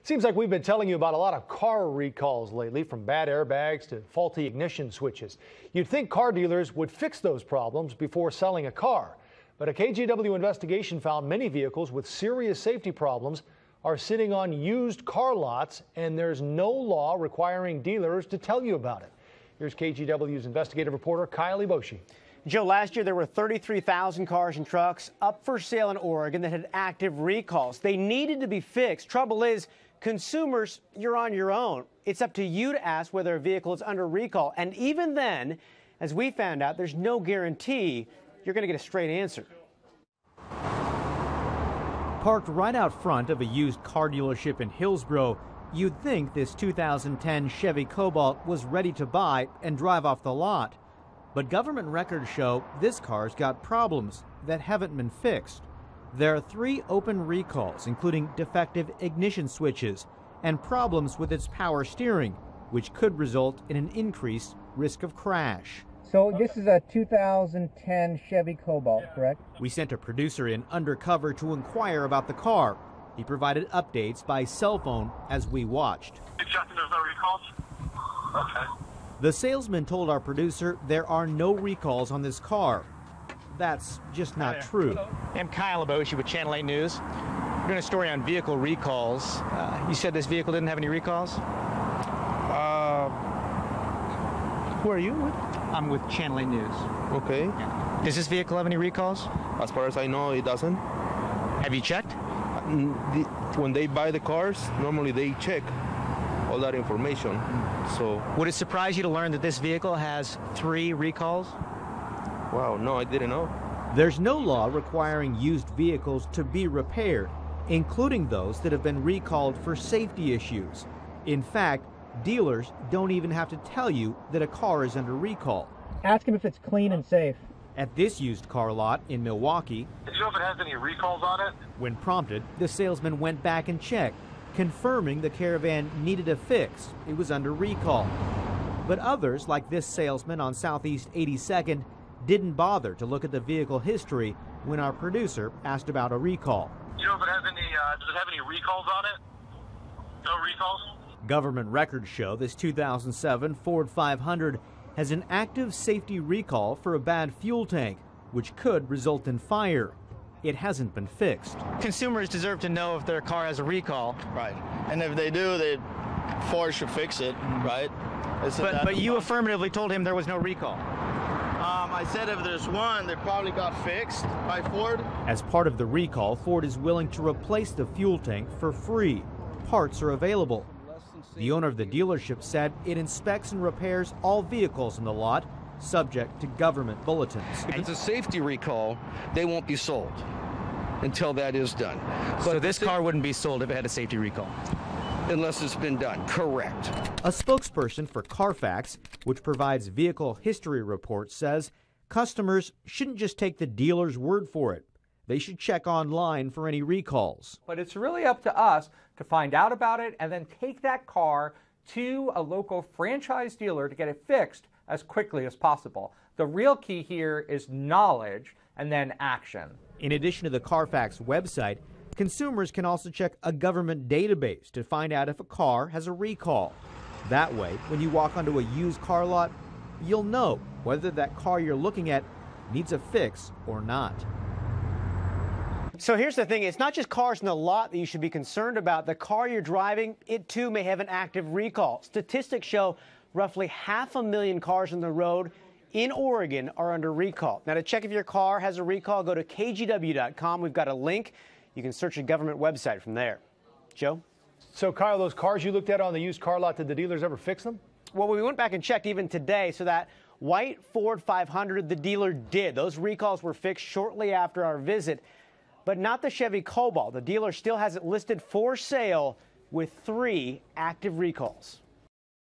Seems like we've been telling you about a lot of car recalls lately, from bad airbags to faulty ignition switches. You'd think car dealers would fix those problems before selling a car. But a KGW investigation found many vehicles with serious safety problems are sitting on used car lots, and there's no law requiring dealers to tell you about it. Here's KGW's investigative reporter, Kyle Eboshi. Joe, last year there were 33,000 cars and trucks up for sale in Oregon that had active recalls. They needed to be fixed. Trouble is, consumers, you're on your own. It's up to you to ask whether a vehicle is under recall. And even then, as we found out, there's no guarantee you're going to get a straight answer. Parked right out front of a used car dealership in Hillsboro, you'd think this 2010 Chevy Cobalt was ready to buy and drive off the lot. But government records show this car's got problems that haven't been fixed. There are 3 open recalls, including defective ignition switches and problems with its power steering, which could result in an increased risk of crash. So this is a 2010 Chevy Cobalt, correct? We sent a producer in undercover to inquire about the car. He provided updates by cell phone as we watched. You checking there's no recalls? Okay. The salesman told our producer there are no recalls on this car. That's just not true. I'm Kyle Eboshi with Channel 8 News. We're doing a story on vehicle recalls. You said this vehicle didn't have any recalls? Who are you with? I'm with Channel 8 News. Okay. Yeah. Does this vehicle have any recalls? As far as I know, it doesn't. Have you checked? When they buy the cars, normally they check all that information. So. Would it surprise you to learn that this vehicle has 3 recalls? Wow, no, I didn't know. There's no law requiring used vehicles to be repaired, including those that have been recalled for safety issues. In fact, dealers don't even have to tell you that a car is under recall. Ask him if it's clean and safe. At this used car lot in Milwaukee, Do you know if it has any recalls on it? when prompted, the salesman went back and checked, confirming the Caravan needed a fix. It was under recall. But others, like this salesman on Southeast 82nd, didn't bother to look at the vehicle history when our producer asked about a recall. Do you know if it has any, does it have any recalls on it? No recalls? Government records show this 2007 Ford 500 has an active safety recall for a bad fuel tank, which could result in fire. It hasn't been fixed. Consumers deserve to know if their car has a recall. Right. And if they do, Ford should fix it, right? But you affirmatively told him there was no recall. I said if there's one, they probably got fixed by Ford. As part of the recall, Ford is willing to replace the fuel tank for free. Parts are available. The owner of the dealership said it inspects and repairs all vehicles in the lot, subject to government bulletins. If it's a safety recall, they won't be sold until that is done. So this car wouldn't be sold if it had a safety recall? Unless it's been done, correct. A spokesperson for Carfax, which provides vehicle history reports, says customers shouldn't just take the dealer's word for it. They should check online for any recalls. But it's really up to us to find out about it and then take that car to a local franchise dealer to get it fixed as quickly as possible. The real key here is knowledge and then action. In addition to the Carfax website, consumers can also check a government database to find out if a car has a recall. That way, when you walk onto a used car lot, you'll know whether that car you're looking at needs a fix or not. So here's the thing, it's not just cars in the lot that you should be concerned about. The car you're driving, it too may have an active recall. Statistics show roughly 500,000 cars on the road in Oregon are under recall. Now, to check if your car has a recall, go to kgw.com. We've got a link. You can search a government website from there. Joe? So, Kyle, those cars you looked at on the used car lot, did the dealers ever fix them? Well, we went back and checked even today, so that white Ford 500, the dealer did. Those recalls were fixed shortly after our visit, but not the Chevy Cobalt. The dealer still has it listed for sale with 3 active recalls.